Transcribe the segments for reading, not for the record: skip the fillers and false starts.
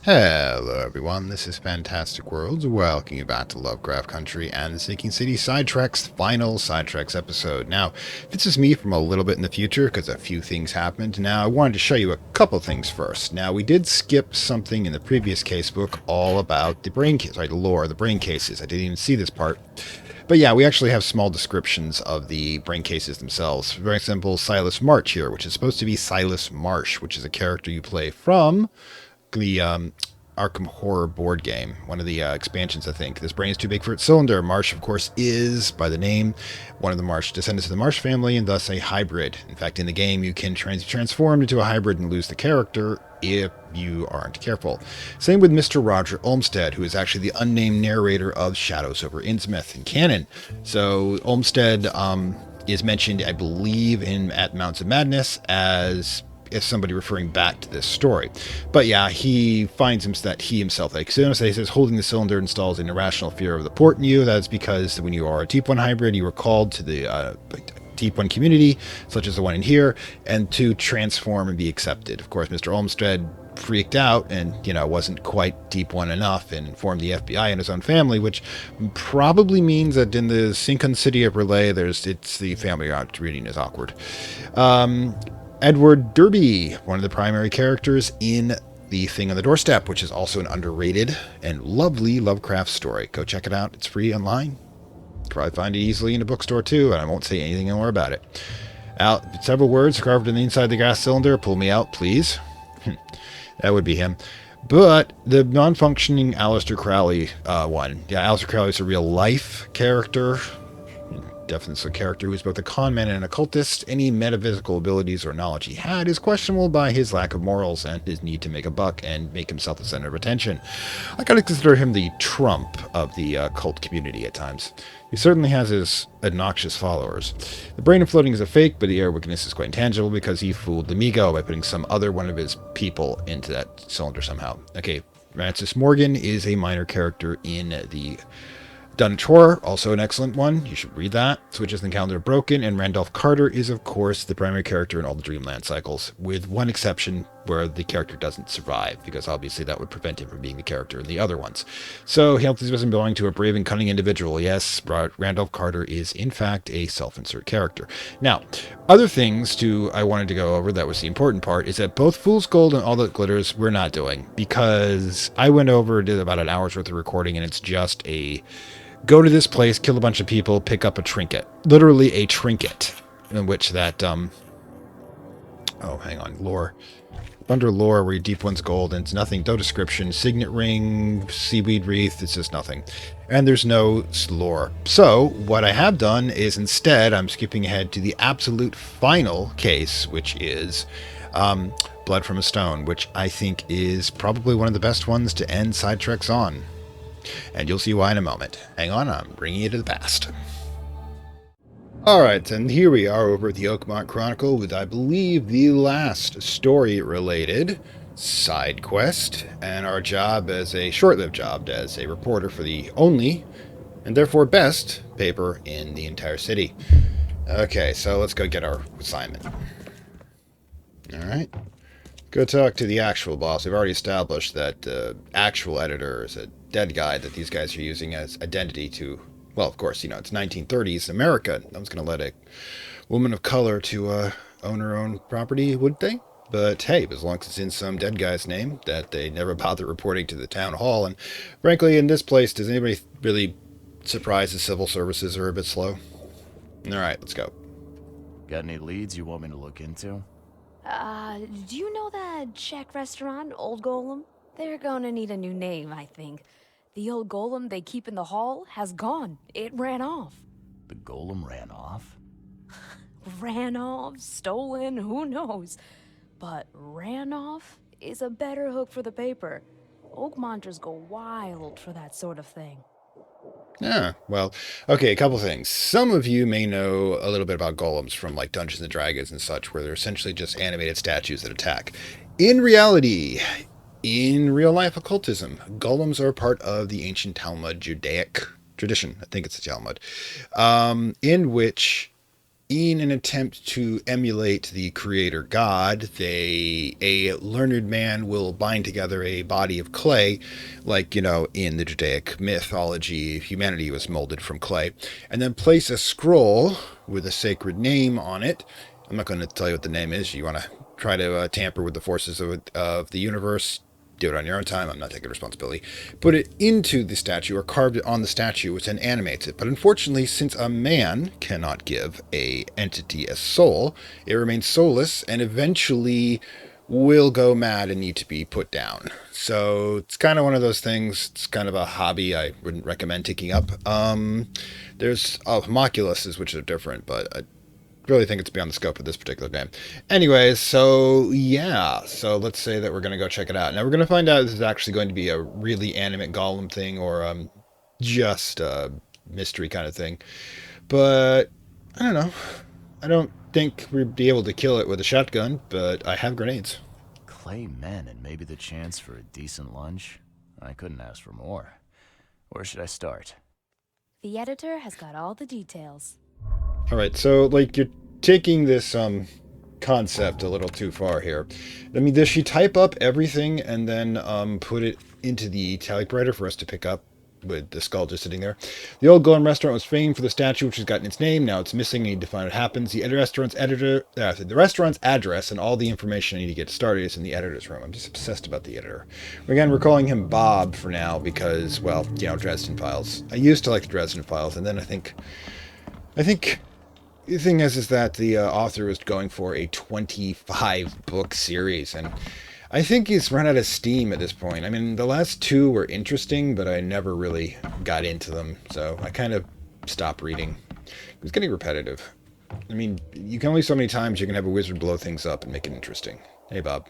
Hello everyone, this is Fantastic Worlds. Welcome you back to Lovecraft Country and the Sinking City Sidetracks final Sidetracks episode. Now, this is me from a little bit in the future because a few things happened. Now, I wanted to show you a couple things first. Now, we did skip something in the previous casebook all about the the lore of the brain cases. I didn't even see this part. But yeah, we actually have small descriptions of the brain cases themselves. Very simple, Silas March here, which is supposed to be Silas Marsh, which is a character you play from the Arkham Horror board game, one of the expansions, I think. This brain is too big for its cylinder. Marsh, of course, is, by the name, one of the Marsh descendants of the Marsh family, and thus a hybrid. In fact, in the game, you can transform into a hybrid and lose the character if you aren't careful. Same with Mr. Roger Olmsted, who is actually the unnamed narrator of Shadows over Innsmouth in canon. So Olmsted is mentioned, I believe, at Mounts of Madness as somebody referring back to this story. But yeah, he finds that he himself, like, so he says, holding the cylinder installs an irrational fear of the port in you. That's because when you are a Deep One hybrid, you are called to the Deep One community, such as the one in here, and to transform and be accepted. Of course, Mr. Olmsted freaked out and, wasn't quite Deep One enough and informed the FBI and his own family, which probably means that in the Sinking City of Relay, it's the family reading is awkward. Edward Derby, one of the primary characters in The Thing on the Doorstep, which is also an underrated and lovely Lovecraft story. Go check it out. It's free online. Probably find it easily in a bookstore too, and I won't say anything more about it. Several words carved on the inside of the gas cylinder. Pull me out, please. That would be him. But the non-functioning Aleister Crowley one. Yeah, Aleister Crowley is a real-life character. Definitely a character who is both a con man and an occultist. Any metaphysical abilities or knowledge he had is questionable by his lack of morals and his need to make a buck and make himself the center of attention. I gotta consider him the Trump of the cult community at times. He certainly has his obnoxious followers. The brain of floating is a fake, but the air wickedness is quite intangible because he fooled Lamigo by putting some other one of his people into that cylinder somehow. Okay, Francis Morgan is a minor character in the Dunwich Horror, also an excellent one. You should read that. Switches in the Calendar Broken, and Randolph Carter is, of course, the primary character in all the Dreamland cycles, with one exception where the character doesn't survive, because obviously that would prevent him from being the character in the other ones. So he helps his belonging to a brave and cunning individual. Yes, Randolph Carter is, in fact, a self-insert character. Now, other things I wanted to go over, that was the important part, is that both Fool's Gold and All That Glitters we're not doing, because I went over, did about an hour's worth of recording, and it's just a go to this place, kill a bunch of people, pick up a trinket. Literally a trinket. In which that, lore. Under lore, where your Deep One's gold, and it's nothing, no description, signet ring, seaweed wreath, it's just nothing. And there's no lore. So, what I have done is instead, I'm skipping ahead to the absolute final case, which is Blood from a Stone, which I think is probably one of the best ones to end Sidetracks on. And you'll see why in a moment. Hang on, I'm bringing you to the past. Alright, and here we are over at the Oakmont Chronicle with, I believe, the last story-related side quest, and our job as a short-lived job as a reporter for the only, and therefore best, paper in the entire city. Okay, so let's go get our assignment. Alright. Go talk to the actual boss. We've already established that the actual editor is a dead guy that these guys are using as identity to, well, of course, it's 1930s America. No one's going to let a woman of color to own her own property, would they? But hey, as long as it's in some dead guy's name that they never bother reporting to the town hall. And frankly, in this place, does anybody really surprised the civil services are a bit slow? All right, let's go. Got any leads you want me to look into? Do you know that Czech restaurant, Old Golem? They're gonna need a new name, I think. The old golem they keep in the hall has gone. It ran off. The golem ran off? Ran off, stolen, who knows? But ran off is a better hook for the paper. Oakmonters go wild for that sort of thing. Yeah, well, okay, a couple things. Some of you may know a little bit about golems from like Dungeons and Dragons and such, where they're essentially just animated statues that attack. In reality, in real life occultism, golems are part of the ancient Talmud Judaic tradition. I think it's the Talmud, in which in an attempt to emulate the creator god, a learned man will bind together a body of clay, like, in the Judaic mythology, humanity was molded from clay, and then place a scroll with a sacred name on it. I'm not going to tell you what the name is. You want to try to tamper with the forces of the universe, do it on your own time. I'm not taking responsibility. Put it into the statue or carved it on the statue, which then animates it. But unfortunately, since a man cannot give a entity a soul, it remains soulless and eventually will go mad and need to be put down. So it's kind of one of those things. It's kind of a hobby I wouldn't recommend taking up. There's homoculuses, which are different, but really think it's beyond the scope of this particular game. Anyways, so yeah, so let's say that we're going to go check it out. Now we're going to find out if this is actually going to be a really animate golem thing or just a mystery kind of thing. But I don't know. I don't think we'd be able to kill it with a shotgun, but I have grenades. Clay men and maybe the chance for a decent lunch? I couldn't ask for more. Where should I start? The editor has got all the details. All right, so like you're taking this concept a little too far here. I mean, does she type up everything and then put it into the typewriter for us to pick up with the skull just sitting there? The Old Golem restaurant was famed for the statue which has gotten its name. Now it's missing. I need to find what happens. The restaurant's address and all the information I need to get started is in the editor's room. I'm just obsessed about the editor. Again, we're calling him Bob for now because, well, Dresden Files. I used to like the Dresden Files, and then I think the thing is that the author was going for a 25-book series, and I think he's run out of steam at this point. I mean, the last two were interesting, but I never really got into them, so I kind of stopped reading. It was getting repetitive. I mean, you can only so many times you can have a wizard blow things up and make it interesting. Hey, Bob.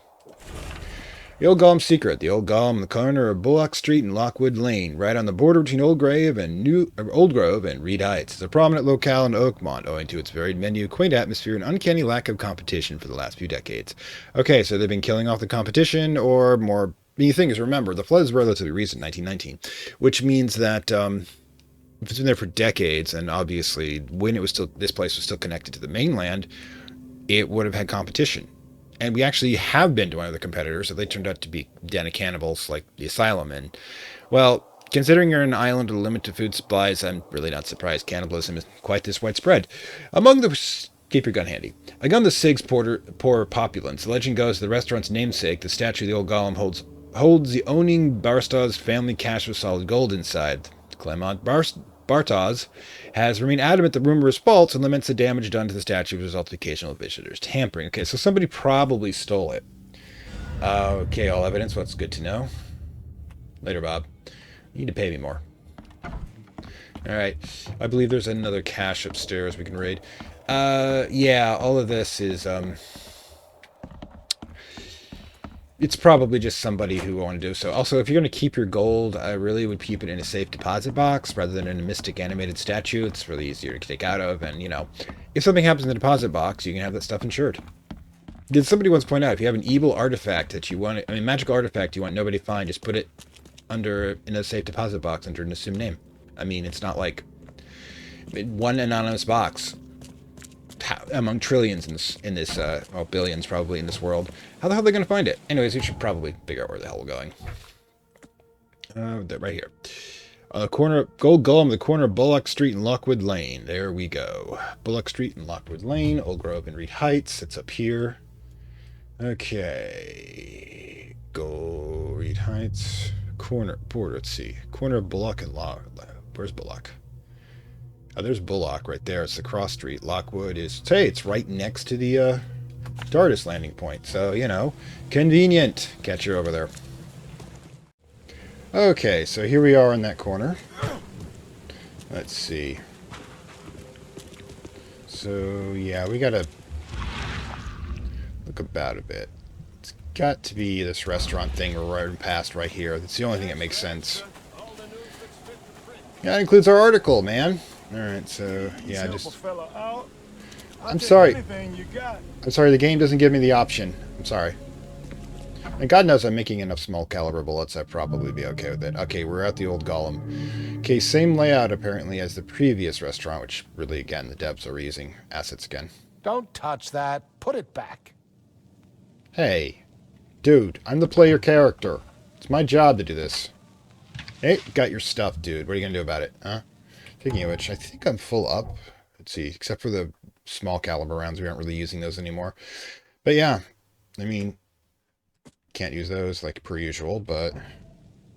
The Old Golem's Secret. The Old Golem on the corner of Bullock Street and Lockwood Lane, right on the border between Old Grove and Reed Heights. It's a prominent locale in Oakmont, owing to its varied menu, quaint atmosphere, and uncanny lack of competition for the last few decades. Okay, so they've been killing off the competition, or more. The thing is, remember, the flood is relatively recent, 1919, which means that if it's been there for decades, and obviously when this place was still connected to the mainland, it would have had competition. And we actually have been to one of the competitors, so they turned out to be den of cannibals like the Asylum. And, well, considering you're an island with limited food supplies, I'm really not surprised cannibalism is quite this widespread. Keep your gun handy. Among the Sig's poor populace, the legend goes the restaurant's namesake, the statue of the Old Golem, holds the owning Barstow's family cache with solid gold inside. Clement Bartosh has remained adamant the rumor is false and laments the damage done to the statue as a result of occasional visitors tampering. Okay, so somebody probably stole it. Okay, all evidence. What's good to know? Later, Bob. You need to pay me more. All right. I believe there's another cache upstairs we can raid. Yeah, all of this is, it's probably just somebody who wanted to do so. Also, if you're going to keep your gold, I really would keep it in a safe deposit box rather than in a mystic animated statue. It's really easier to take out of, and, if something happens in the deposit box, you can have that stuff insured. Did somebody once point out, if you have an evil artifact that you want, magical artifact you want nobody to find, just put it in a safe deposit box under an assumed name. I mean, it's not like one anonymous box among trillions in this billions probably in this world. How the hell are they going to find it? Anyways, we should probably figure out where the hell we're going. Right here. Gold Golem, the corner of Bullock Street and Lockwood Lane. There we go. Bullock Street and Lockwood Lane, Old Grove and Reed Heights. It's up here. Okay. Go Reed Heights. Border, let's see. Corner of Bullock and where's Bullock? Oh, there's Bullock right there. It's the cross street. Lockwood is, it's right next to the TARDIS landing point. So, convenient. Catch you over there. Okay, so here we are in that corner. Let's see. So, yeah, we gotta look about a bit. It's got to be this restaurant thing we're riding past right here. That's the only thing that makes sense. Yeah, that includes our article, man. Alright, so, yeah, I'm sorry. I'm sorry, the game doesn't give me the option. I'm sorry. And God knows I'm making enough small caliber bullets, I'd probably be okay with it. Okay, we're at the Old Golem. Okay, same layout apparently as the previous restaurant, which really, again, the devs are reusing assets again. Don't touch that. Put it back. Hey, dude, I'm the player character. It's my job to do this. Hey, got your stuff, dude. What are you gonna do about it, huh? Speaking of which, I think I'm full up. Let's see, except for the small caliber rounds, we aren't really using those anymore. But yeah, I mean, can't use those like per usual, but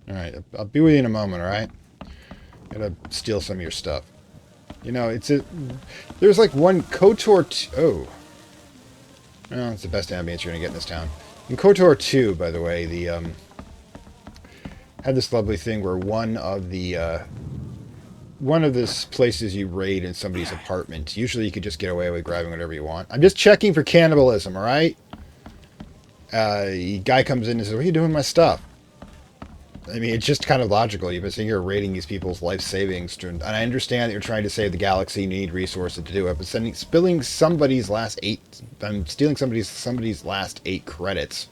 alright, I'll be with you in a moment, alright? Gotta steal some of your stuff. You know, there's like one KOTOR oh. Well, it's the best ambience you're gonna get in this town. In KOTOR 2, by the way, the had this lovely thing where one of the places you raid in somebody's apartment, usually you could just get away with grabbing whatever you want. I'm just checking for cannibalism, alright? Guy comes in and says, what are you doing with my stuff? I mean, it's just kind of logical. You've been sitting here raiding these people's life savings. And I understand that you're trying to save the galaxy, you need resources to do it, but stealing somebody's last 8 credits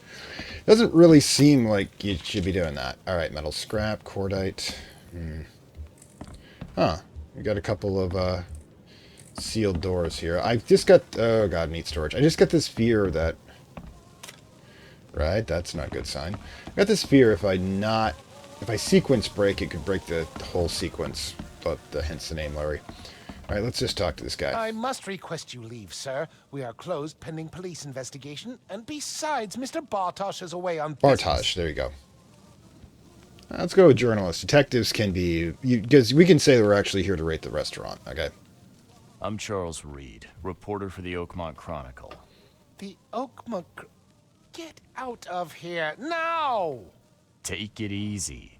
doesn't really seem like you should be doing that. Alright, metal scrap, cordite. Huh. We got a couple of sealed doors here. I've just got... Oh god, meat storage. I just got this fear that... Right, that's not a good sign. I got this fear if I sequence break, it could break the whole sequence. But hence the name, Larry. Alright, let's just talk to this guy. I must request you leave, sir. We are closed pending police investigation. And besides, Mr. Bartosh is away on business. Bartosh, there you go. Let's go with journalists. Detectives can be... Because we can say that we're actually here to rate the restaurant, okay? I'm Charles Reed, reporter for the Oakmont Chronicle. The Oakmont... Get out of here, now! Take it easy.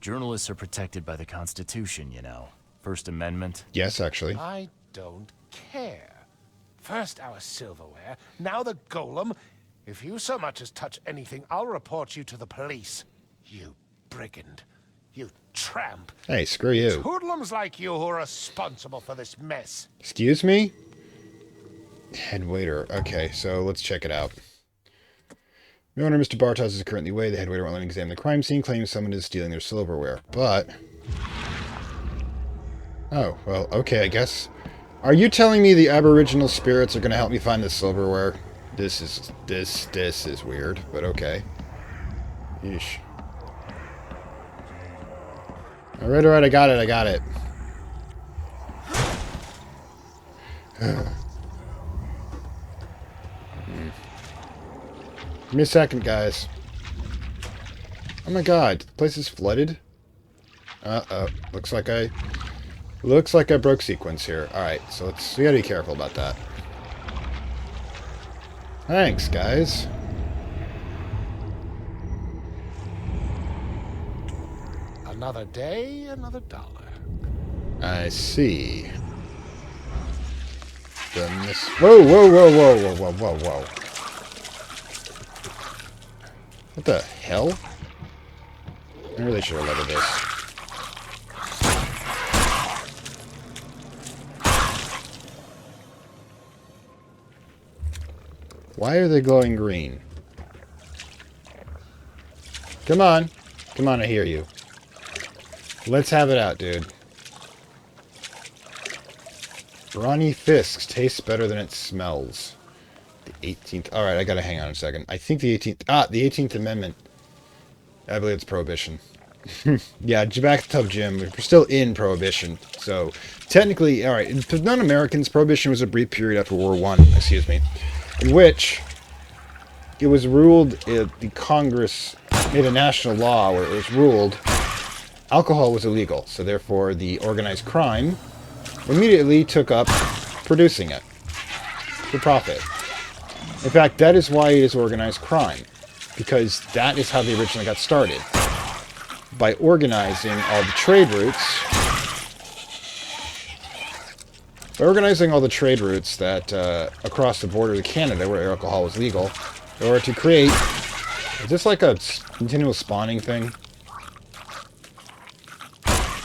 Journalists are protected by the Constitution, you know. First Amendment. Yes, actually. I don't care. First our silverware, now the golem. If you so much as touch anything, I'll report you to the police. You brigand. You tramp. Hey, screw you. It's hoodlums like you who are responsible for this mess. Excuse me? Head waiter. Okay, so let's check it out. The owner, Mr. Bartosh, is currently away. The head waiter won't let him examine the crime scene, claiming someone is stealing their silverware. But... Oh, well, okay, I guess. Are you telling me the aboriginal spirits are going to help me find the silverware? This is weird, but okay. Yeesh. Alright, I got it. Give me a second, guys. Oh my god, the place is flooded? Uh-oh. Looks like I broke sequence here. Alright, so we gotta be careful about that. Thanks, guys. Another day, another dollar. I see. Whoa. What the hell? I really should have loaded this. Why are they glowing green? Come on, I hear you. Let's have it out, dude. Ronnie Fisk's tastes better than it smells. The 18th. Alright, I gotta hang on a second. I think the 18th... the 18th Amendment. I believe it's Prohibition. Yeah, back to Jim. We're still in Prohibition. So, technically, alright, for non-Americans, Prohibition was a brief period after World War I, excuse me, in which it was ruled, the Congress made a national law where it was ruled alcohol was illegal. So, therefore, the organized crime immediately took up producing it for profit. In fact, that is why it is organized crime, because that is how they originally got started. By organizing all the trade routes, that across the border to Canada, where alcohol was legal, in order to create... Is this like a continual spawning thing?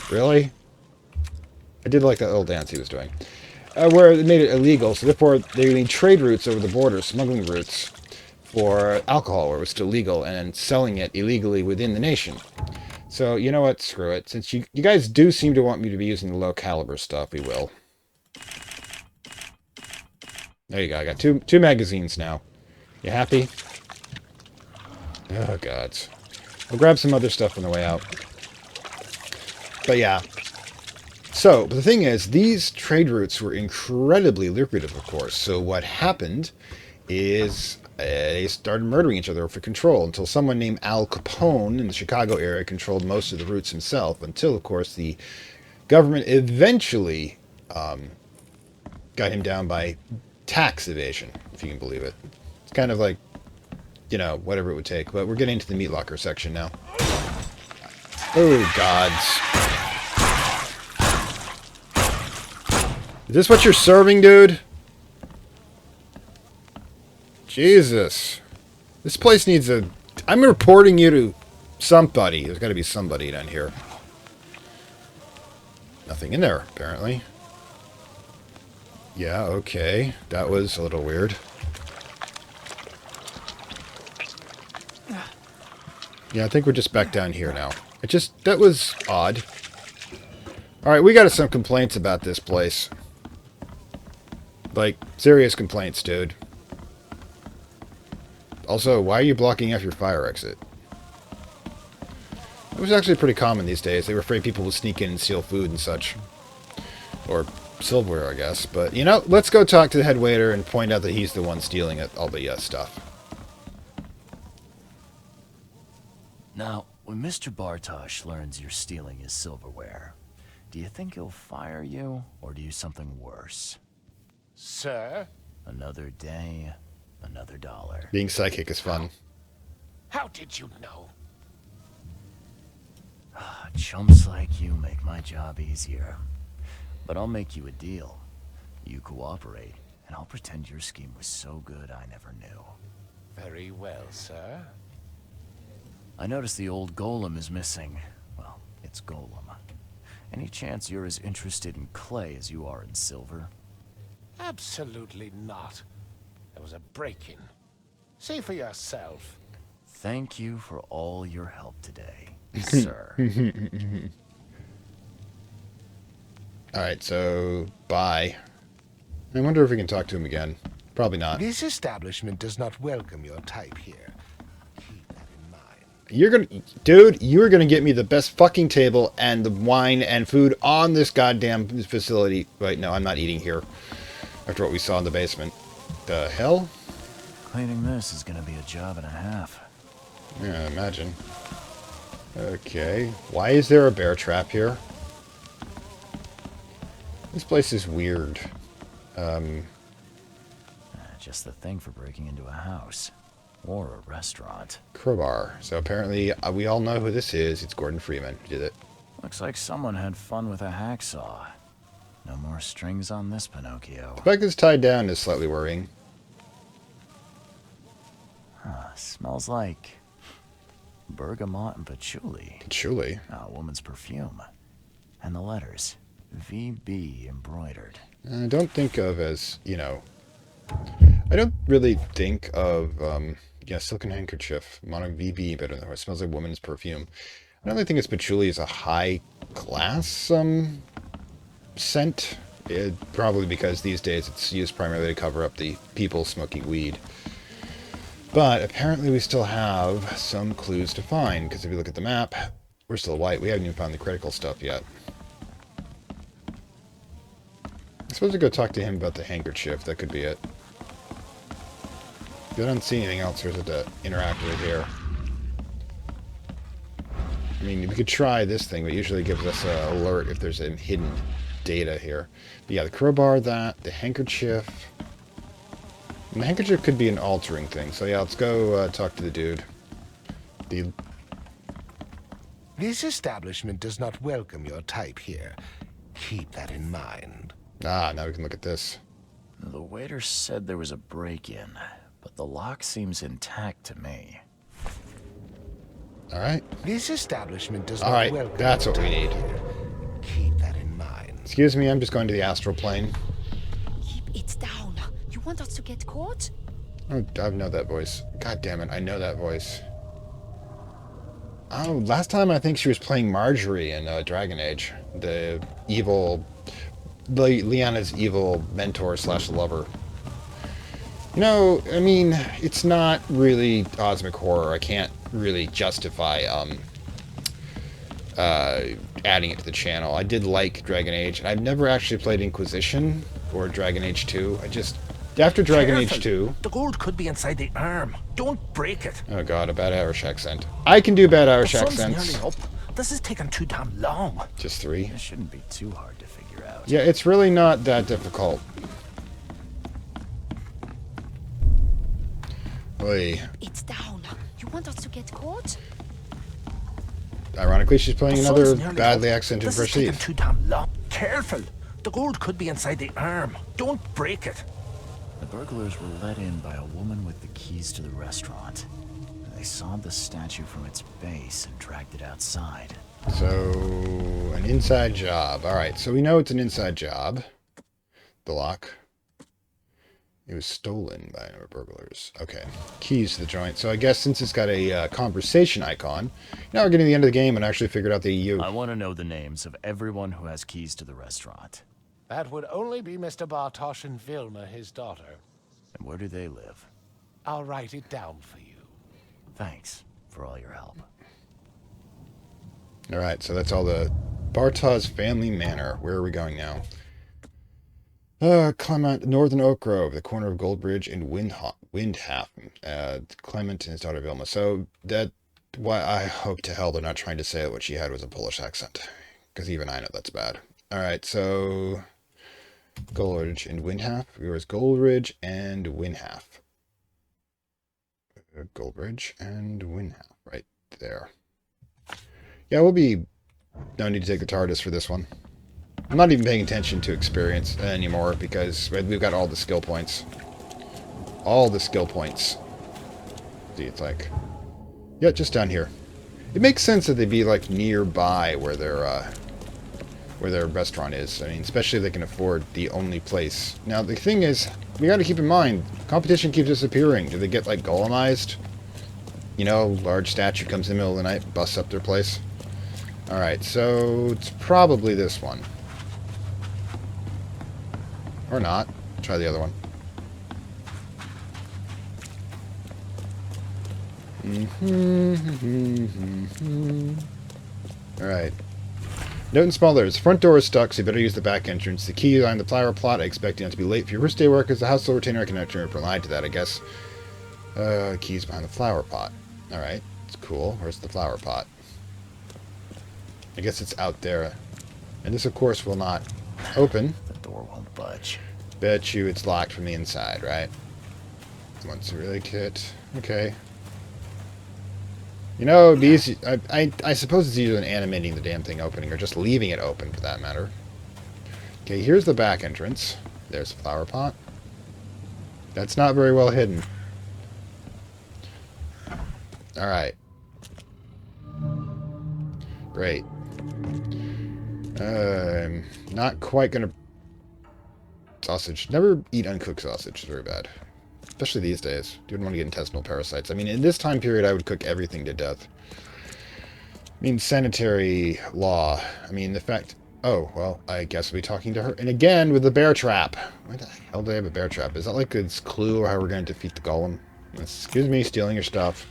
Really? I did like that little dance he was doing. Where it made it illegal, so therefore they need trade routes over the border, smuggling routes, for alcohol where it was still legal and selling it illegally within the nation. So, you know what? Screw it. Since you guys do seem to want me to be using the low caliber stuff, we will. There you go. I got two magazines now. You happy? Oh, God. We'll grab some other stuff on the way out. But yeah. So, the thing is, these trade routes were incredibly lucrative, of course. So what happened is they started murdering each other for control until someone named Al Capone in the Chicago area controlled most of the routes himself. Until, of course, the government eventually got him down by tax evasion, if you can believe it. It's kind of like, you know, whatever it would take. But we're getting into the meat locker section now. Oh, gods. Is this what you're serving, dude? Jesus. This place needs a... I'm reporting you to somebody. There's got to be somebody down here. Nothing in there, apparently. Yeah, okay. That was a little weird. Yeah, I think we're just back down here now. That was odd. Alright, we got some complaints about this place. Like, serious complaints, dude. Also, why are you blocking off your fire exit? It was actually pretty common these days. They were afraid people would sneak in and steal food and such. Or silverware, I guess. But, you know, let's go talk to the head waiter and point out that he's the one stealing all the stuff. Now, when Mr. Bartosh learns you're stealing his silverware, do you think he'll fire you, or do something worse? Sir? Another day, another dollar. Being psychic is fun. How did you know? Chumps like you make my job easier. But I'll make you a deal. You cooperate, and I'll pretend your scheme was so good I never knew. Very well, sir. I noticed the old golem is missing. Well, it's golem. Any chance you're as interested in clay as you are in silver? Absolutely not. There was a break-in. See for yourself. Thank you for all your help today, sir. Alright, so, bye. I wonder if we can talk to him again. Probably not. This establishment does not welcome your type here. Keep that in mind. You're gonna... Dude, you're gonna get me the best fucking table and the wine and food on this goddamn facility. Wait, no, I'm not eating here. After what we saw in the basement. The hell? Cleaning this is gonna be a job and a half. Yeah, I imagine. Okay. Why is there a bear trap here? This place is weird. Just the thing for breaking into a house. Or a restaurant. Crowbar. So apparently, we all know who this is. It's Gordon Freeman who did it. Looks like someone had fun with a hacksaw. No more strings on this Pinocchio. The fact that it's tied down is slightly worrying. Smells like bergamot and patchouli. Patchouli? A woman's perfume. And the letters. VB embroidered. I don't think of as, you know... I don't really think of, yeah, silken handkerchief. Mono VB, but it smells like woman's perfume. I don't really think it's patchouli is a high-class, scent. Probably because these days it's used primarily to cover up the people smoking weed. But apparently we still have some clues to find, because if you look at the map, we're still white. We haven't even found the critical stuff yet. I'm supposed to go talk to him about the handkerchief. That could be it. I don't see anything else there's to interact with here. I mean, we could try this thing, but it usually gives us an alert if there's some hidden data here. But yeah, the crowbar, the handkerchief. And the handkerchief could be an altering thing. So yeah, let's go talk to the dude. This establishment does not welcome your type here. Keep that in mind. Ah, now we can look at this. The waiter said there was a break-in, but the lock seems intact to me. Alright. This establishment does not Alright, welcome that's your what we type need. here. Keep that in mind. Excuse me, I'm just going to the astral plane. Keep it down. You want us to get caught? Oh, I know that voice. God damn it, I know that voice. Oh, last time I think she was playing Marjorie in Dragon Age. The evil... Lyanna's evil mentor slash lover. You know, I mean, it's not really cosmic horror. I can't really justify adding it to the channel. I did like Dragon Age, and I've never actually played Inquisition or Dragon Age 2. I just... After Dragon Age 2... The gold could be inside the arm. Don't break it. Oh god, a bad Irish accent. I can do bad Irish The sun's accents. nearly up. This is taking too damn long. Just 3. It shouldn't be too hard to figure out. Yeah, it's really not that difficult. Oy. It's down. You want us to get caught? Ironically, she's playing The another sun's nearly badly up. accented This is taking Perceive. too damn long. Careful. The gold could be inside the arm. Don't break it. The burglars were let in by a woman with the keys to the restaurant. They sawed the statue from its base and dragged it outside. So, an inside job. Alright, so we know it's an inside job. The lock. It was stolen by a number of burglars. Okay. Keys to the joint. So I guess since it's got a conversation icon, now we're getting to the end of the game and actually figured out the EU. I want to know the names of everyone who has keys to the restaurant. That would only be Mr. Bartosh and Vilma, his daughter. And where do they live? I'll write it down for you. Thanks for all your help. Alright, so that's all the Bartosz family manor. Where are we going now? Clement, Northern Oak Grove, the corner of Goldbridge and Windhaven. Clement and his daughter Vilma. So that, why I hope to hell they're not trying to say that what she had was a Polish accent, because even I know that's bad. All right, so Goldridge and Windhalf. Where's Goldridge and Windhalf? Goldridge and Windhalf, right there. Yeah, we'll be. No need to take the TARDIS for this one. I'm not even paying attention to experience anymore because we've got all the skill points. All the skill points. See, it's like... Yeah, just down here. It makes sense that they'd be, like, nearby where their restaurant is. I mean, especially if they can afford the only place. Now, the thing is, we gotta keep in mind, competition keeps disappearing. Do they get, like, golemized? You know, large statue comes in the middle of the night, busts up their place. Alright, so it's probably this one. Or not. Try the other one. Alright. Note in small letters. The front door is stuck, so you better use the back entrance. The key on the flower plot. I expect you not to be late for your first day work as the household retainer. I can actually reply to that, I guess. Keys behind the flower pot. Alright. It's cool. Where's the flower pot? I guess it's out there. And this, of course, will not open. The door won't budge. Bet you it's locked from the inside, right? Once a really kit. Okay. You know, it'd be easy. I suppose it's easier than animating the damn thing opening, or just leaving it open, for that matter. Okay, here's the back entrance. There's the flower pot. That's not very well hidden. Alright. Great. Not quite gonna... Sausage. Never eat uncooked sausage. It's very bad. Especially these days. You don't want to get intestinal parasites. I mean, in this time period, I would cook everything to death. I mean, sanitary law. I mean, the fact... Oh, well, I guess we'll be talking to her. And again, with the bear trap. Why the hell do they have a bear trap? Is that like a clue how we're going to defeat the golem? Excuse me, stealing your stuff.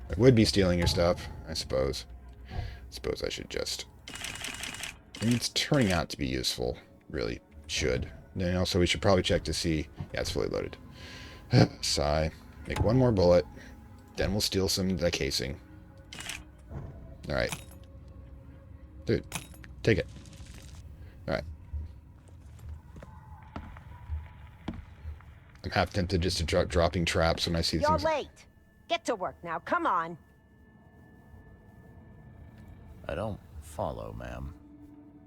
I would be stealing your stuff, I suppose. Suppose I should just... I mean, it's turning out to be useful. Really should. Then also we should probably check to see... Yeah, it's fully loaded. Sigh. Make one more bullet. Then we'll steal some of the casing. Alright. Dude, take it. Alright. I'm half tempted just to start dropping traps when I see You're things. late. Get to work now. Come on. I don't follow, ma'am.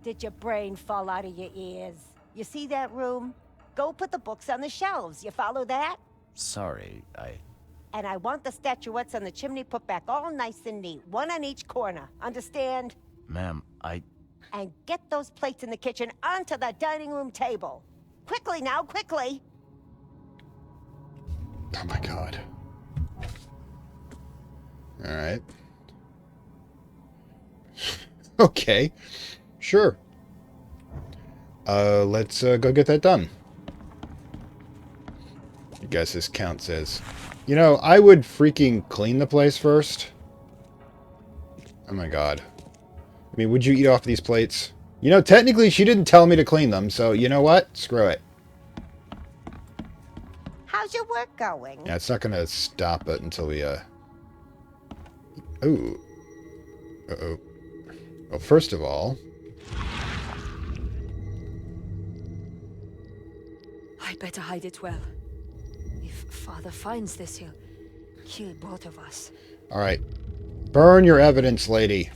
Did your brain fall out of your ears? You see that room? Go put the books on the shelves. You follow that? Sorry, And I want the statuettes on the chimney put back all nice and neat. One on each corner. Understand? Ma'am, And get those plates in the kitchen onto the dining room table. Quickly now, quickly. Oh my god. Alright. Okay. Sure. Let's go get that done. I guess this counts as... You know, I would freaking clean the place first. Oh my god. I mean, would you eat off these plates? You know, technically she didn't tell me to clean them, so you know what? Screw it. How's your work going? Yeah, it's not gonna stop it until we, Ooh. Uh-oh. Well, first of all... I'd better hide it well. If Father finds this, he'll kill both of us. Alright. Burn your evidence, lady.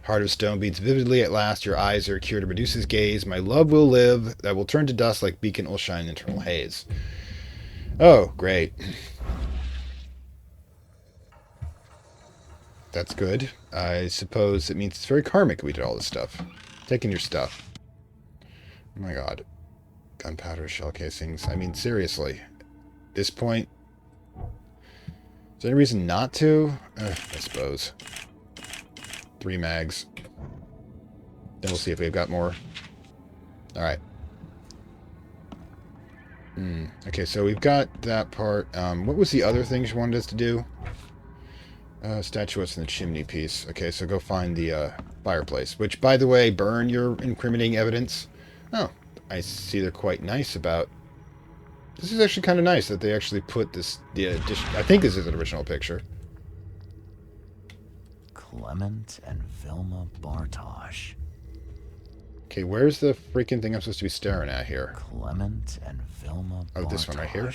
Heart of stone beats vividly at last. Your eyes are cured to reduce his gaze. My love will live. That will turn to dust like beacon will shine in eternal haze. Oh, great. That's good. I suppose it means it's very karmic we did all this stuff. Taking your stuff. Oh my god. Gunpowder, shell casings. I mean, seriously. At this point... Is there any reason not to? I suppose. 3 mags. Then we'll see if we've got more. Alright. Okay, so we've got that part. What was the other thing she wanted us to do? Statuettes in the chimney piece. Okay, so go find the fireplace. Which, by the way, burn your incriminating evidence. Oh, I see they're quite nice about... This is actually kind of nice that they actually put this... I think this is an original picture. Clement and Vilma Bartosh. Okay, where's the freaking thing I'm supposed to be staring at here? Clement and Vilma Bartosh. Oh, this one right here?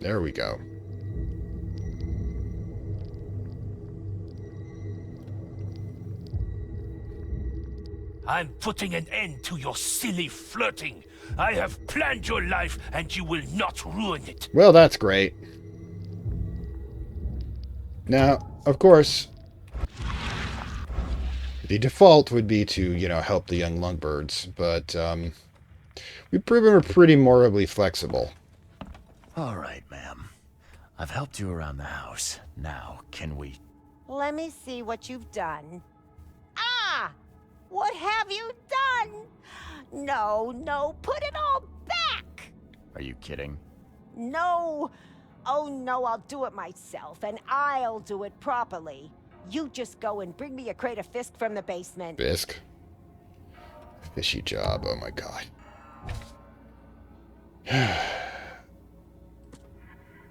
There we go. I'm putting an end to your silly flirting. I have planned your life, and you will not ruin it. Well, that's great. Now, of course, the default would be to, you know, help the young lungbirds, but we've proven we're pretty morally flexible. All right, ma'am. I've helped you around the house. Now, can we... Let me see what you've done. Ah! What have you done? No, no, put it all back! Are you kidding? No. Oh, no, I'll do it myself, and I'll do it properly. You just go and bring me a crate of Fisk from the basement. Fisk? Fishy job, oh my god.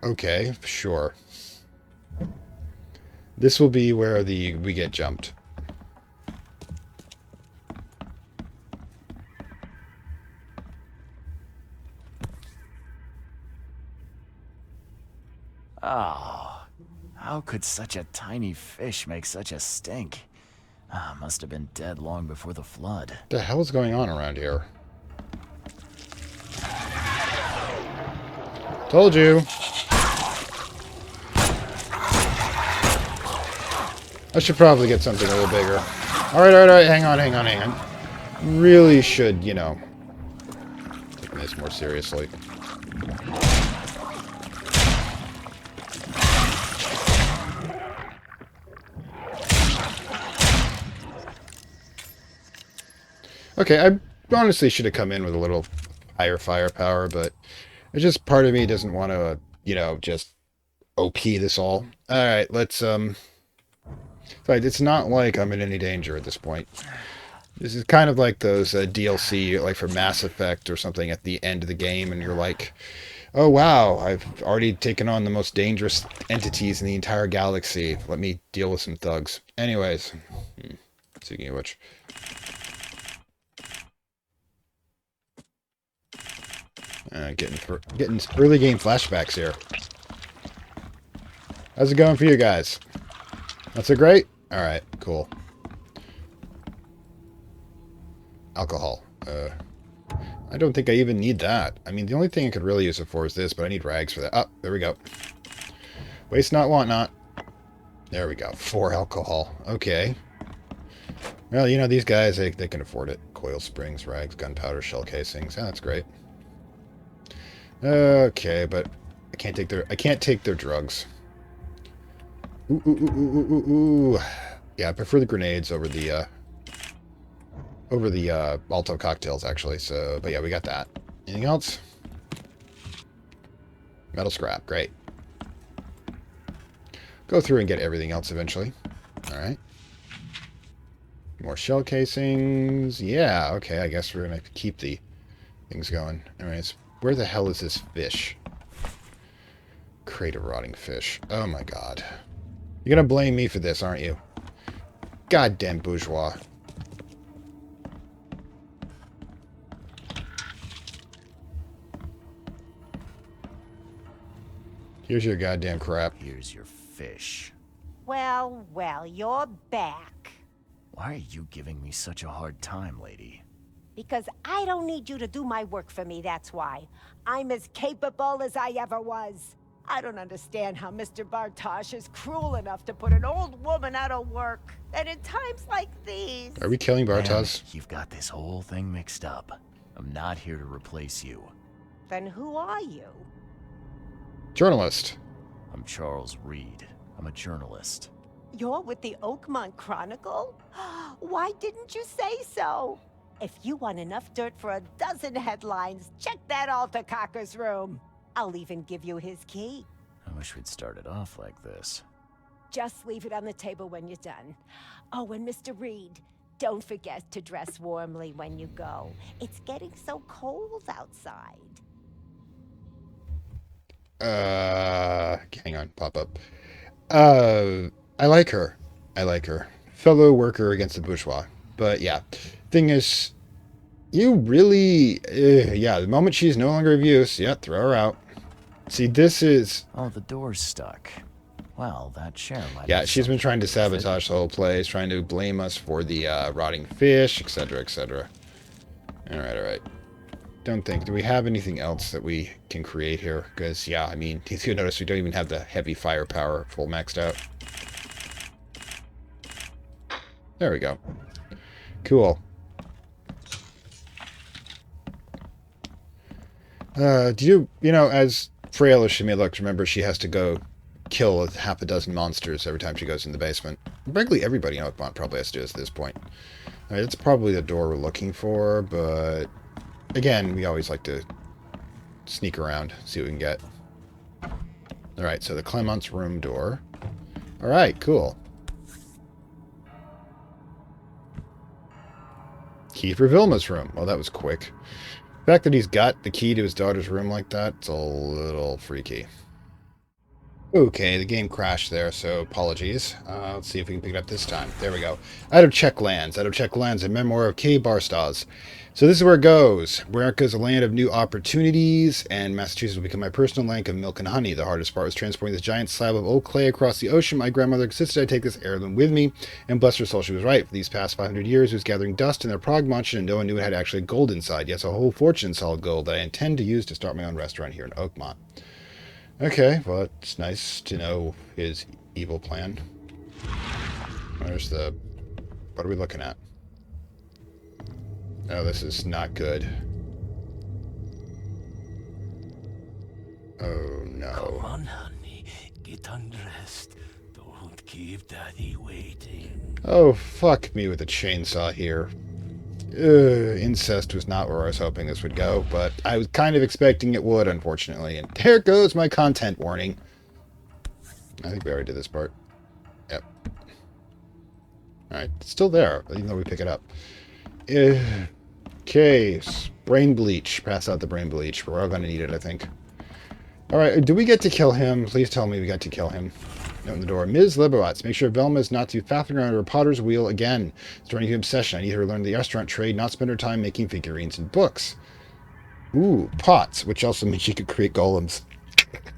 Okay, sure. This will be where we get jumped. Oh, how could such a tiny fish make such a stink? Must have been dead long before the flood. What the hell is going on around here? Told you. I should probably get something a little bigger. Alright, hang on. Really should, you know, take this more seriously. Okay, I honestly should have come in with a little higher firepower, but it's just part of me doesn't want to, you know, just OP this all. Alright, let's, it's not like I'm in any danger at this point. This is kind of like those DLC, like for Mass Effect or something at the end of the game, and you're like, oh wow, I've already taken on the most dangerous entities in the entire galaxy. Let me deal with some thugs. Anyways, speaking of which... getting early game flashbacks here. How's it going for you guys? Not so great? Alright, cool. Alcohol. I don't think I even need that. I mean, the only thing I could really use it for is this, but I need rags for that. Oh, there we go. Waste not, want not. There we go. 4 alcohol. Okay. Well, you know, these guys, they can afford it. Coil springs, rags, gunpowder, shell casings. Yeah, that's great. Okay, but I can't take their drugs. Ooh, ooh, ooh, ooh, ooh, ooh, ooh. Yeah, I prefer the grenades over the Molotov cocktails, actually. So, but yeah, we got that. Anything else? Metal scrap, great. Go through and get everything else eventually. All right. More shell casings. Yeah, okay, I guess we're gonna keep the things going. Anyways, where the hell is this fish? Crate of rotting fish. Oh my god. You're gonna blame me for this, aren't you? Goddamn bourgeois. Here's your goddamn crap. Here's your fish. Well, well, you're back. Why are you giving me such a hard time, lady? Because I don't need you to do my work for me, that's why. I'm as capable as I ever was. I don't understand how Mr. Bartosh is cruel enough to put an old woman out of work. And in times like these... Are we killing Bartosz? Man, you've got this whole thing mixed up. I'm not here to replace you. Then who are you? Journalist. I'm Charles Reed. I'm a journalist. You're with the Oakmont Chronicle? Why didn't you say so? If you want enough dirt for a dozen headlines, check that Altercocker's room. I'll even give you his key. I wish we'd started off like this. Just leave it on the table when you're done. Oh, and Mr. Reed, don't forget to dress warmly when you go. It's getting so cold outside. Hang on, pop up. I like her. I like her. Fellow worker against the bourgeois. But yeah, thing is, you really, yeah, the moment she's no longer of use, yeah, throw her out. See, this is... Oh, the door's stuck. Well, that chair might... Yeah, she's been trying to sabotage the whole place, trying to blame us for the rotting fish, etc., etc. All right. Don't think. Do we have anything else that we can create here? Because, yeah, I mean, you notice we don't even have the heavy firepower full maxed out. There we go. Cool. Do you know, as frail as she may look, remember she has to go kill half a dozen monsters every time she goes in the basement. Frankly, everybody in Oakmont probably has to do this at this point. All right, it's probably the door we're looking for, but again, we always like to sneak around, see what we can get. All right, so the Clement's room door. All right, cool. Key for Vilma's room. Well, that was quick. The fact that he's got the key to his daughter's room like that, it's a little freaky. Okay, the game crashed there, so apologies. Let's see if we can pick it up this time. There we go. Out of Check Lands, a memoir of K. Barstas. So this is where it goes. America is a land of new opportunities, and Massachusetts will become my personal land of milk and honey. The hardest part was transporting this giant slab of old clay across the ocean. My grandmother insisted I take this heirloom with me, and bless her soul, she was right. For these past 500 years, it was gathering dust in their prog mansion, and no one knew it had actually gold inside. Yes, a whole fortune in solid gold that I intend to use to start my own restaurant here in Oakmont. Okay, well, it's nice to know his evil plan. Where's the... What are we looking at? Oh, this is not good. Oh, no. Come on, honey. Get undressed. Don't keep Daddy waiting. Oh, fuck me with a chainsaw here. Incest was not where I was hoping this would go, but I was kind of expecting it would, unfortunately. And there goes my content warning. I think we already did this part. Yep. Alright, it's still there, even though we pick it up. Okay, brain bleach. Pass out the brain bleach. We're all going to need it, I think. Alright, do we get to kill him? Please tell me we got to kill him. Note on the door. Ms. Libowatz, make sure Velma is not to faffing around her potter's wheel again. It's turning to obsession. I need her to learn the restaurant trade, not spend her time making figurines and books. Ooh, pots, which also means she could create golems.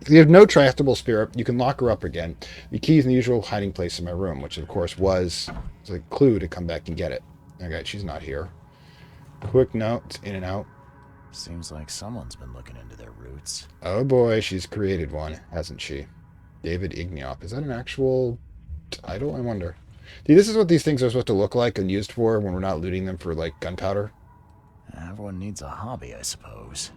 If you have no tractable spirit, you can lock her up again. The key is in the usual hiding place in my room, which of course was a clue to come back and get it. Okay, she's not here. Quick note, in and out. Seems like someone's been looking into their roots. Oh boy, she's created one, hasn't she? David Ignioff. Is that an actual title? I wonder. See, this is what these things are supposed to look like and used for when we're not looting them for, like, gunpowder. Everyone needs a hobby, I suppose.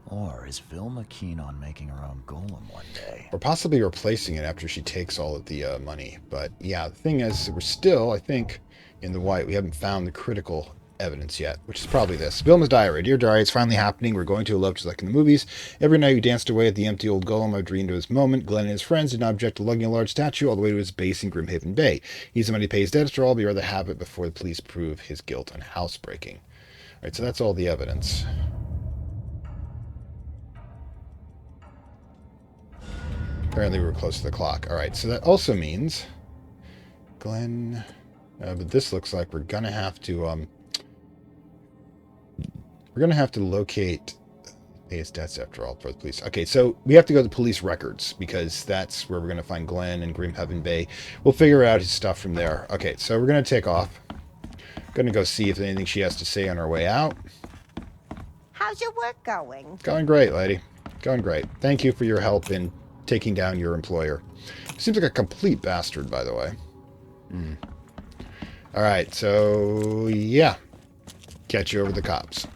Or is Vilma keen on making her own golem one day? Or possibly replacing it after she takes all of the money. But yeah, the thing is, we're still, I think, in the white. We haven't found the critical evidence yet, which is probably this. Vilma's diary. Dear diary, it's finally happening. We're going to a love just like in the movies. Every night we danced away at the empty old golem. I dreamed of this moment. Glenn and his friends did not object to lugging a large statue all the way to his base in Grimhaven Bay. He's the money to pay his debts, or I'll be rather have it before the police prove his guilt on housebreaking. All right, so that's all the evidence. Apparently we were close to the clock. All right, so that also means Glenn... but this looks like we're gonna have to locate his debts after all for the police. Okay, so we have to go to police records because that's where we're gonna find Glenn in Grimhaven Bay. We'll figure out his stuff from there. Okay, so we're gonna take off. Gonna go see if there's anything she has to say on our way out. How's your work going? Going great, lady. Going great. Thank you for your help in taking down your employer. Seems like a complete bastard, by the way. All right, so yeah, catch you over the cops.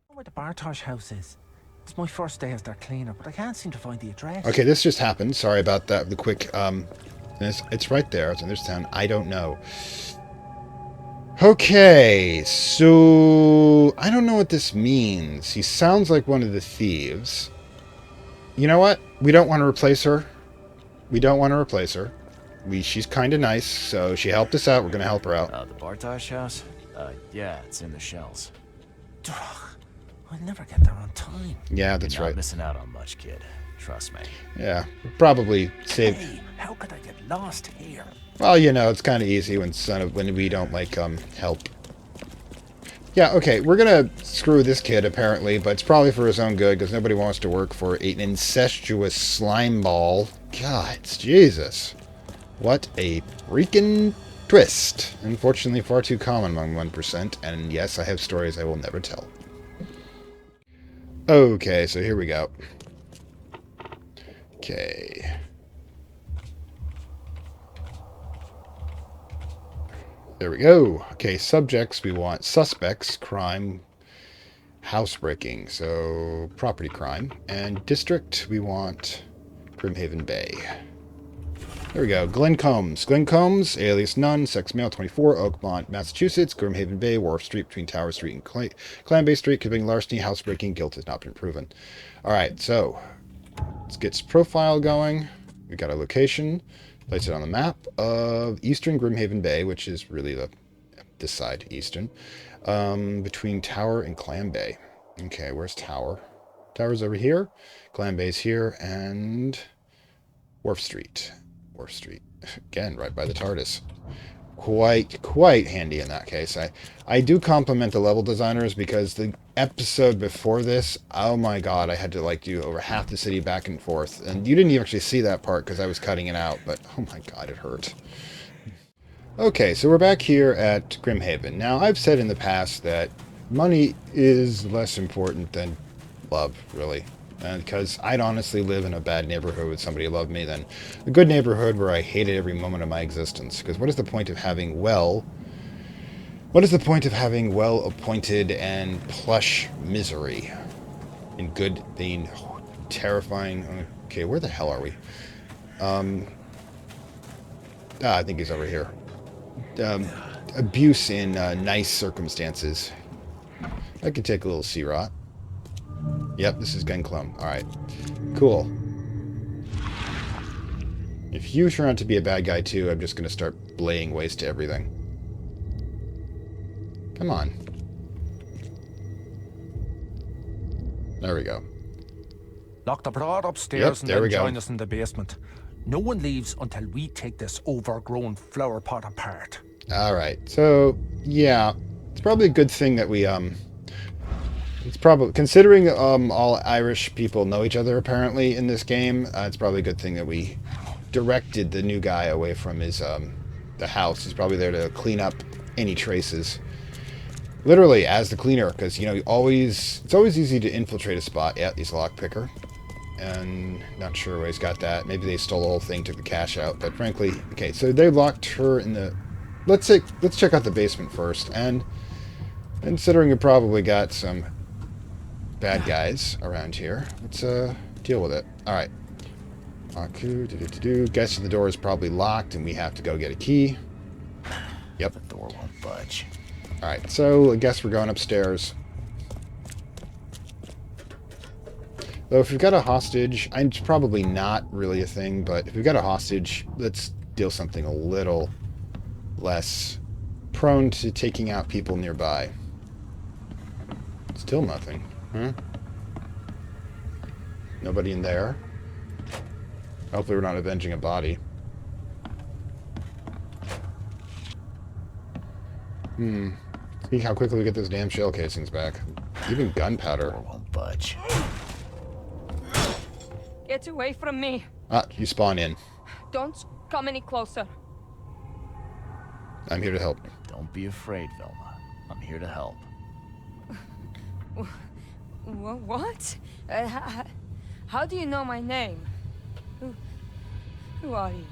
Where the Bartosh house is. It's my first day as their cleaner, but I can't seem to find the address. Okay, this just happened. Sorry about that. The quick, it's right there. It's in this town. I don't know. Okay, so I don't know what this means. He sounds like one of the thieves. You know what? We don't want to replace her. We don't want to replace her. She's kind of nice, so she helped us out. We're going to help her out. The Bartosh house? Yeah, it's in the shells. I'll never get there on time. Yeah, that's You're not right. missing out on much, kid. Trust me. Yeah, probably save. Hey, how could I get lost here? Well, you know, it's kind of easy when we don't like help. Yeah, okay, we're gonna screw this kid apparently, but it's probably for his own good because nobody wants to work for an incestuous slime ball. God, Jesus, what a freaking twist! Unfortunately, far too common among 1%. And yes, I have stories I will never tell. Okay, so here we go. Okay. There we go. Okay, subjects, we want suspects, crime, housebreaking, so property crime. And district, we want Grimhaven Bay. There we go. Glenn Combs. Glenn Combs, alias Nunn, sex male, 24, Oakmont, Massachusetts, Grimhaven Bay, Wharf Street between Tower Street and Clan Bay Street, committing larceny, housebreaking, guilt has not been proven. Alright, so let's get his profile going. We got a location. Place it on the map of Eastern Grimhaven Bay, which is really this side, Eastern, between Tower and Clan Bay. Okay, where's Tower? Tower's over here. Clan Bay's here, and Wharf Street. Wharf Street. Again, right by the TARDIS. Quite handy in that case. I do compliment the level designers because the episode before this, oh my god, I had to do over half the city back and forth. And you didn't even actually see that part because I was cutting it out, but oh my god, it hurt. Okay, so we're back here at Grimhaven. Now, I've said in the past that money is less important than love, really. Because I'd honestly live in a bad neighborhood with somebody who loved me than a good neighborhood where I hated every moment of my existence. Because what is the point of having well-appointed and plush misery in good being terrifying? Okay, where the hell are we? I think he's over here. Abuse in nice circumstances. I could take a little C-Rot. Yep, this is Genclum. Alright. Cool. If you turn out to be a bad guy too, I'm just going to start laying waste to everything. Come on. There we go. Lock the broad upstairs and there we then go. join us in the basement. No one leaves until we take this overgrown flower pot apart. Alright, so, yeah. It's probably a good thing that we, it's probably, considering all Irish people know each other apparently in this game, it's probably a good thing that we directed the new guy away from his, the house. He's probably there to clean up any traces. Literally, as the cleaner, because, you know, it's always easy to infiltrate a spot. Yeah, he's a lockpicker. And not sure where he's got that. Maybe they stole the whole thing, took the cash out. But frankly, okay, so they locked her in the... Let's check out the basement first. And considering it probably got some bad guys around here. Let's deal with it. Alright. Aku, guessing the door is probably locked and we have to go get a key. Yep. The door won't budge. Alright, so I guess we're going upstairs. Though if we've got a hostage, it's probably not really a thing, but if we've got a hostage, let's deal something a little less prone to taking out people nearby. Still nothing. Huh? Nobody in there? Hopefully we're not avenging a body. See how quickly we get those damn shell casings back. Even gunpowder. Door won't budge. Get away from me. Ah, you spawn in. Don't come any closer. I'm here to help. Don't be afraid, Velma. I'm here to help. What? How do you know my name? Who are you?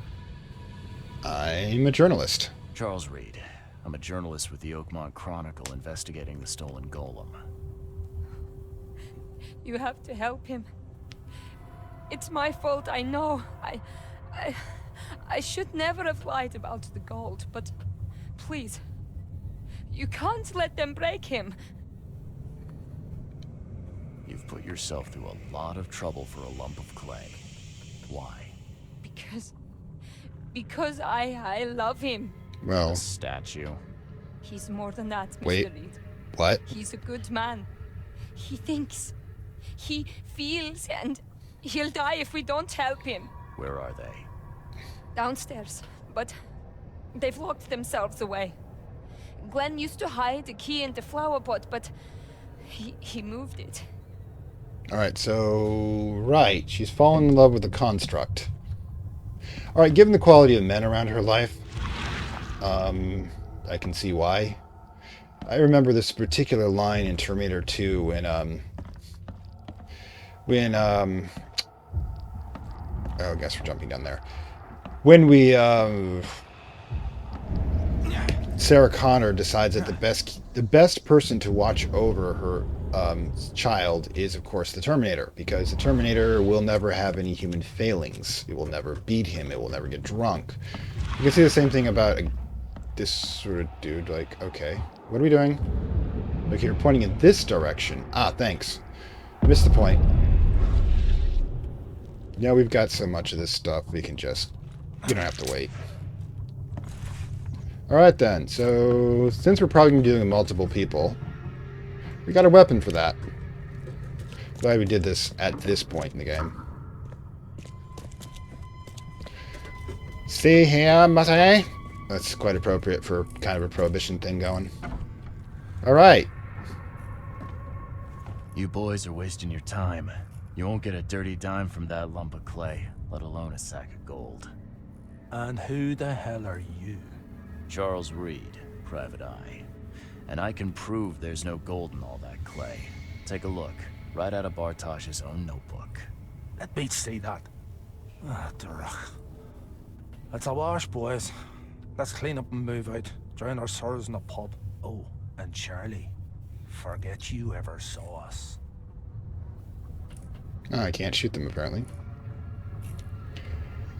I'm a journalist. Charles Reed. I'm a journalist with the Oakmont Chronicle investigating the stolen golem. You have to help him. It's my fault, I know. I should never have lied about the gold, but please, you can't let them break him. You've put yourself through a lot of trouble for a lump of clay. Why? Because I love him. Well, A statue. He's more than that, Mr. Wait. Reed. what? He's a good man. He thinks. He feels, and he'll die if we don't help him. Where are they? Downstairs, but they've locked themselves away. Glenn used to hide the key in the flower pot, but he moved it. Alright, so... Right, she's fallen in love with the construct. Alright, given the quality of men around her life, I can see why. I remember this particular line in Terminator 2 when oh, I guess we're jumping down there. When we, Sarah Connor decides that the best person to watch over her child is, of course, the Terminator, because the Terminator will never have any human failings. It will never beat him. It will never get drunk. You can see the same thing about this sort of dude. Like, okay, what are we doing? Look, you're pointing in this direction. Ah, thanks. Missed the point. Now we've got so much of this stuff, we don't have to wait. Alright then, so since we're probably going to be dealing with multiple people, we got a weapon for that. Glad we did this at this point in the game. See here, Matane? That's quite appropriate for kind of a prohibition thing going. Alright. You boys are wasting your time. You won't get a dirty dime from that lump of clay, let alone a sack of gold. And who the hell are you? Charles Reed, Private Eye. And I can prove there's no gold in all that clay. Take a look, right out of Bartosh's own notebook. Let me see that. Ah, Durach. That's a wash, boys. Let's clean up and move out. Drown our sorrows in the pub. Oh, and Charlie, forget you ever saw us. Oh, I can't shoot them, apparently.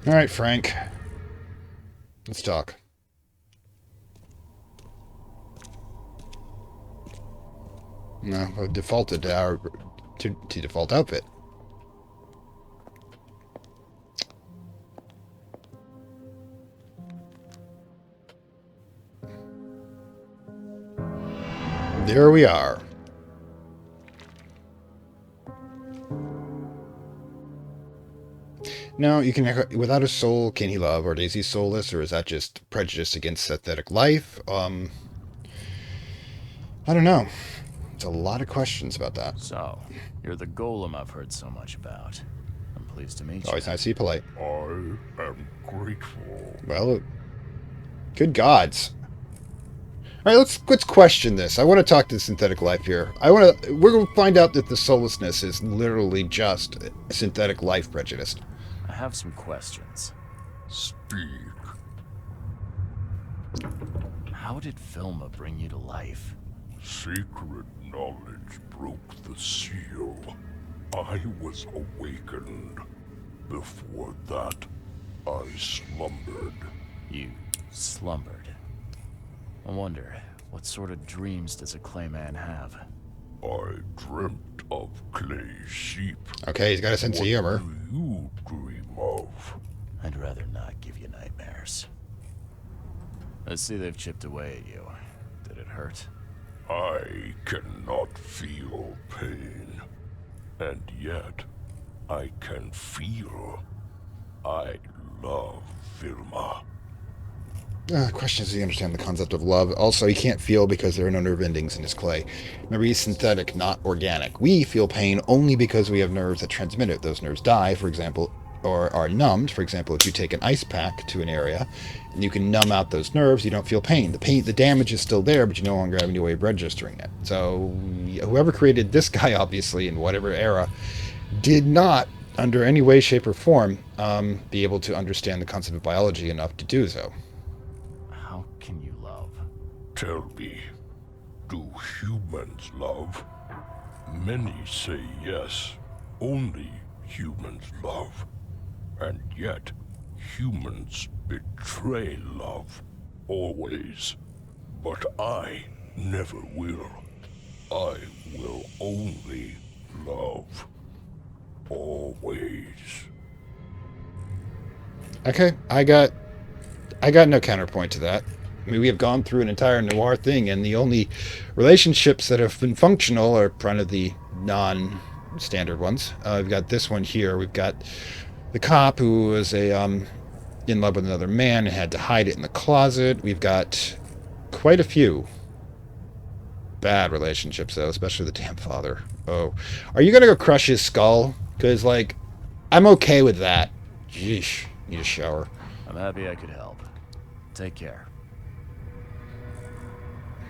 Alright, Frank. Let's talk. No, I've defaulted to our to default outfit. There we are. Now, you can, without a soul, can he love, or is he soulless, or is that just prejudice against synthetic life? I don't know. There's a lot of questions about that. So, you're the golem I've heard so much about. I'm pleased to meet you. Always nice to be polite. I am grateful. Well, good gods. All right, let's question this. I want to talk to synthetic life here. We're going to find out that the soullessness is literally just synthetic life prejudiced. I have some questions. Speak. How did Vilma bring you to life? Sacred knowledge broke the seal. I was awakened. Before that, I slumbered. You slumbered. I wonder, what sort of dreams does a clayman have? I dreamt of clay sheep. Okay, he's got a sense of humor. What do you dream of? I'd rather not give you nightmares. I see they've chipped away at you. Did it hurt? I cannot feel pain. And yet, I can feel. I love Vilma. Question is, does he understand the concept of love? Also, he can't feel because there are no nerve endings in his clay. Remember, he's synthetic, not organic. We feel pain only because we have nerves that transmit it. Those nerves die, for example, or are numbed. For example, if you take an ice pack to an area and you can numb out those nerves, you don't feel pain. The damage is still there, but you no longer have any way of registering it. So, whoever created this guy, obviously, in whatever era, did not, under any way, shape, or form, be able to understand the concept of biology enough to do so. How can you love? Tell me, do humans love? Many say yes, only humans love. And yet, humans betray love, always. But I never will. I will only love. Always. Okay, I got no counterpoint to that. I mean, we have gone through an entire noir thing, and the only relationships that have been functional are kind of the non-standard ones. We've got this one here. We've got the cop who was in love with another man and had to hide it in the closet. We've got quite a few bad relationships, though, especially the damn father. Oh, are you gonna go crush his skull? Because, like, I'm okay with that. Yeesh, need a shower. I'm happy I could help. Take care.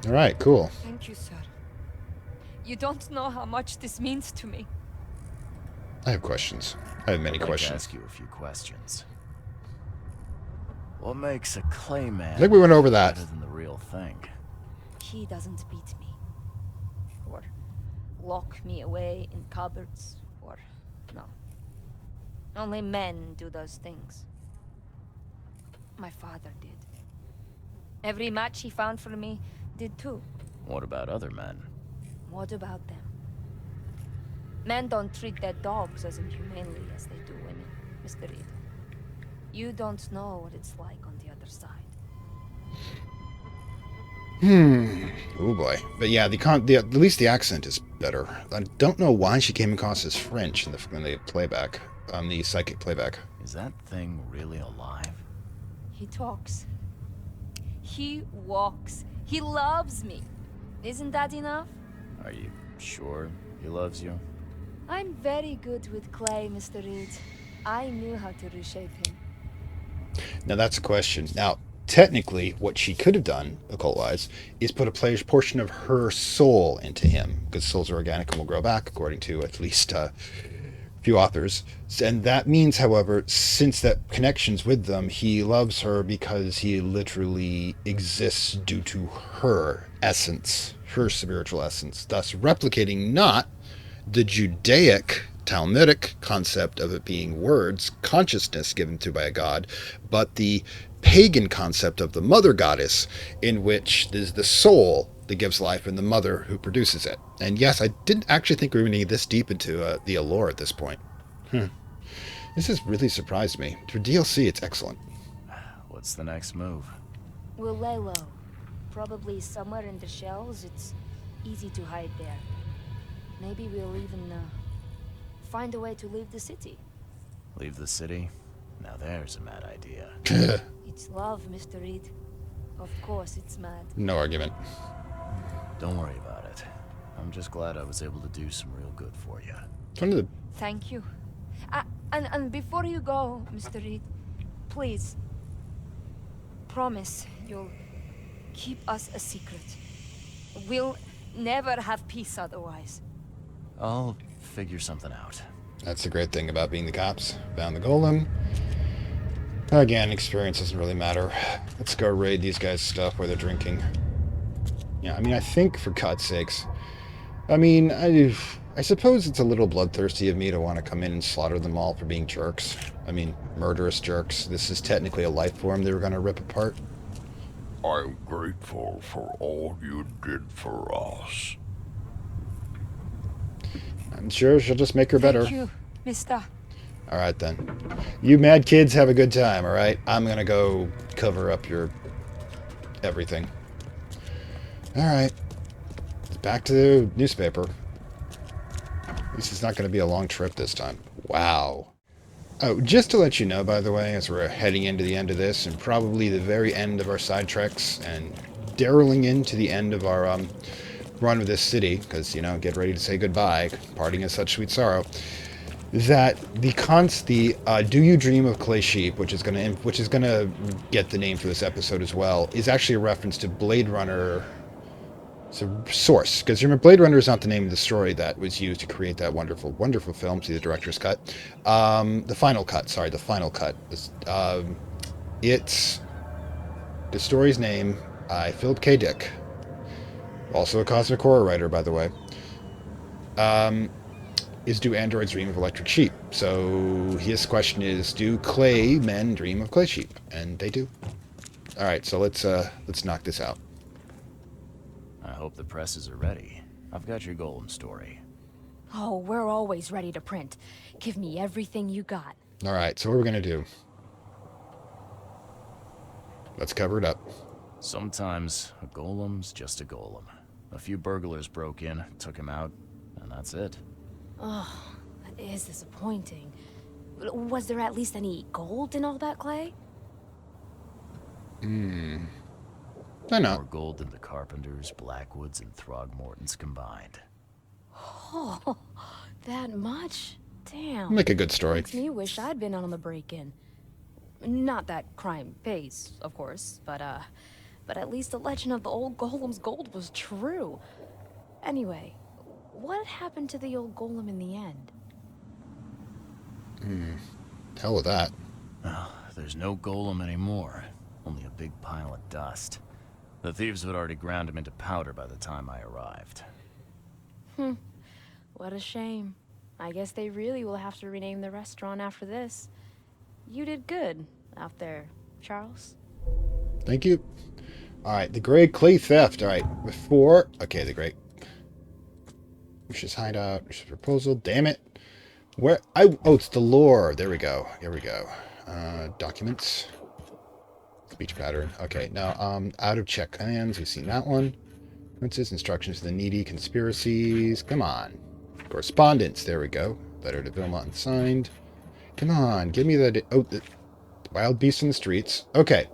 All right, cool. Thank you, sir. You don't know how much this means to me. I have questions. I have many I'd like questions. to ask you a few questions. What makes a clayman I think we went over that. better than the real thing? He doesn't beat me. Or lock me away in cupboards. Or no. Only men do those things. My father did. Every match he found for me did too. What about other men? What about them? Men don't treat their dogs as inhumanely as they do women, Mr. Reed. You don't know what it's like on the other side. Oh boy. But yeah, at least the accent is better. I don't know why she came across as French in the playback, the psychic playback. Is that thing really alive? He talks. He walks. He loves me. Isn't that enough? Are you sure he loves you? I'm very good with clay, Mr. Reed. I knew how to reshape him. Now that's a question. Now, technically, what she could have done, occult-wise, is put a portion of her soul into him, because souls are organic and will grow back, according to at least a few authors. And that means, however, since that connection's with them, he loves her because he literally exists due to her essence, her spiritual essence, thus replicating not the Judaic Talmudic concept of it being words, consciousness given to by a god, but the pagan concept of the mother goddess, in which there's the soul that gives life and the mother who produces it. And yes, I didn't actually think we were going to get this deep into the allure at this point. This has really surprised me. For DLC, it's excellent. What's the next move? We'll lay low. Probably somewhere in the shells. It's easy to hide there. Maybe we'll even find a way to leave the city. Leave the city? Now there's a mad idea. It's love, Mr. Reed. Of course it's mad. No argument. Don't worry about it. I'm just glad I was able to do some real good for you. It's one of the Thank you. And before you go, Mr. Reed, please, promise you'll keep us a secret. We'll never have peace otherwise. I'll figure something out. That's the great thing about being the cops. Found the golem. Again, experience doesn't really matter. Let's go raid these guys' stuff where they're drinking. Yeah, I mean, I think, for God's sakes, I mean, I suppose it's a little bloodthirsty of me to want to come in and slaughter them all for being jerks. I mean, murderous jerks. This is technically a life form they were going to rip apart. I'm grateful for all you did for us. I'm sure she'll just make her better. Thank you, mister. All right, then. You mad kids have a good time, all right? I'm going to go cover up your everything. All right. Back to the newspaper. At least it's not going to be a long trip this time. Wow. Oh, just to let you know, by the way, as we're heading into the end of this, and probably the very end of our side treks, and derailing into the end of our run with this city, because, you know, get ready to say goodbye, parting is such sweet sorrow, that the Do You Dream of Clay Sheep, which is gonna get the name for this episode as well, is actually a reference to Blade Runner. It's a source, because remember, Blade Runner is not the name of the story that was used to create that wonderful, wonderful film. See the director's cut, the final cut. Sorry, the final cut. It's the story's name. Philip K. Dick, also a cosmic horror writer, by the way. Is Do Androids Dream of Electric Sheep? So his question is, do clay men dream of clay sheep? And they do. All right, so let's knock this out. I hope the presses are ready. I've got your Golem story. Oh, we're always ready to print. Give me everything you got. All right, so what are we going to do? Let's cover it up. Sometimes a golem's just a golem. A few burglars broke in, took him out, and that's it. Oh, that is disappointing. Was there at least any gold in all that clay? Why not? More gold than the Carpenters, Blackwoods, and Throgmortons combined. Oh, that much? Damn. Make a good story. Makes me wish I'd been on the break-in. Not that crime pays, of course, but at least the legend of the Old Golem's gold was true. Anyway, what happened to the Old Golem in the end? Hell with that. There's no golem anymore. Only a big pile of dust. The thieves had already ground him into powder by the time I arrived. What a shame. I guess they really will have to rename the restaurant after this. You did good out there, Charles. Thank you. All right, the Grey Clay Theft. All right, okay, the Grey. Wish's hideout. Wish's proposal. Damn it. Where? Oh, it's the lore. There we go. Here we go. Documents. Speech pattern. Okay, now, out of check hands. We've seen that one. Princess, instructions to the needy, conspiracies. Come on. Correspondence. There we go. Letter to Vilmont unsigned. Come on, give me that. Oh, the wild beast in the streets. Okay.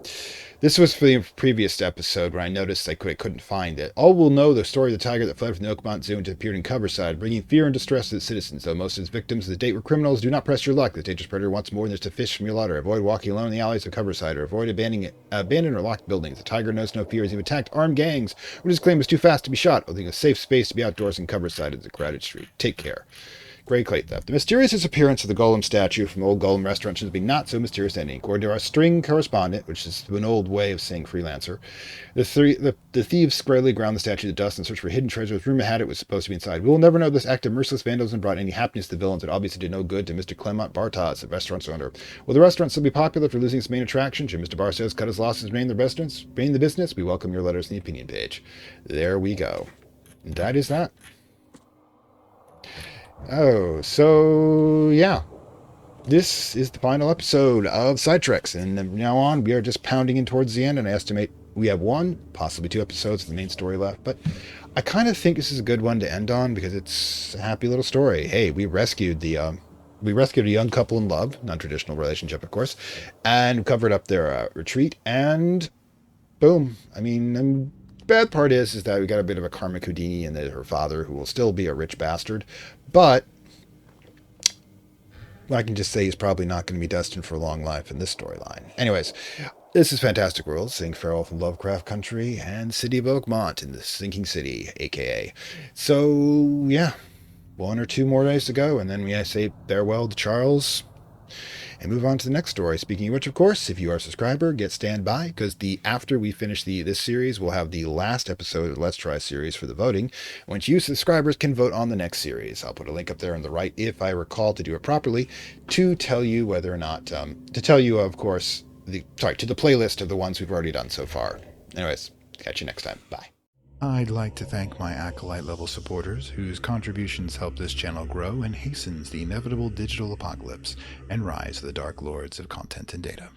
This was for the previous episode where I noticed I couldn't find it. All will know the story of the tiger that fled from the Oakmont Zoo and disappeared in Coverside, bringing fear and distress to the citizens. Though most of its victims of the date were criminals, do not press your luck. The dangerous predator wants more than just to fish from your larder. Avoid walking alone in the alleys of Coverside, or avoid abandoned or locked buildings. The tiger knows no fear as you've attacked armed gangs when his claim was too fast to be shot, holding a safe space to be outdoors in Coverside as a crowded street. Take care. Grey Clay Theft. The mysterious disappearance of the Golem statue from Old Golem restaurant should be not so mysterious ending. According to our string correspondent, which is an old way of saying freelancer, the thieves squarely ground the statue to dust and searched for hidden treasure. Rumor had it was supposed to be inside. We will never know this act of merciless vandalism brought any happiness to the villains. It obviously did no good to Mr. Clement Bartosh, the restaurant's owner. Will the restaurant still be popular for losing its main attraction? Should Mr. Bartosh cut his losses and remain the business? We welcome your letters in the opinion page. There we go. And that is that. Oh, so yeah. This is the final episode of Sidetreks, and from now on we are just pounding in towards the end, and I estimate we have one, possibly two episodes of the main story left, but I kind of think this is a good one to end on because it's a happy little story. Hey, we rescued a young couple in love, non-traditional relationship, of course, and covered up their retreat, and boom. I mean, bad part is that we got a bit of a karmic Houdini and her father, who will still be a rich bastard, but I can just say he's probably not going to be destined for a long life in this storyline. Anyways, this is Fantastic World, seeing farewell from Lovecraft Country and City of Oakmont in the Sinking City, aka. So, yeah, 1 or 2 more days to go, and then we say farewell to Charles, and move on to the next story. Speaking of which, of course, if you are a subscriber, get standby, because after we finish this series, we'll have the last episode of the Let's Try series for the voting, which you subscribers can vote on the next series. I'll put a link up there on the right, if I recall to do it properly, to tell you whether or not, to tell you, of course, to the playlist of the ones we've already done so far. Anyways, catch you next time. Bye. I'd like to thank my Acolyte level supporters, whose contributions help this channel grow and hastens the inevitable digital apocalypse and rise of the Dark Lords of Content and Data.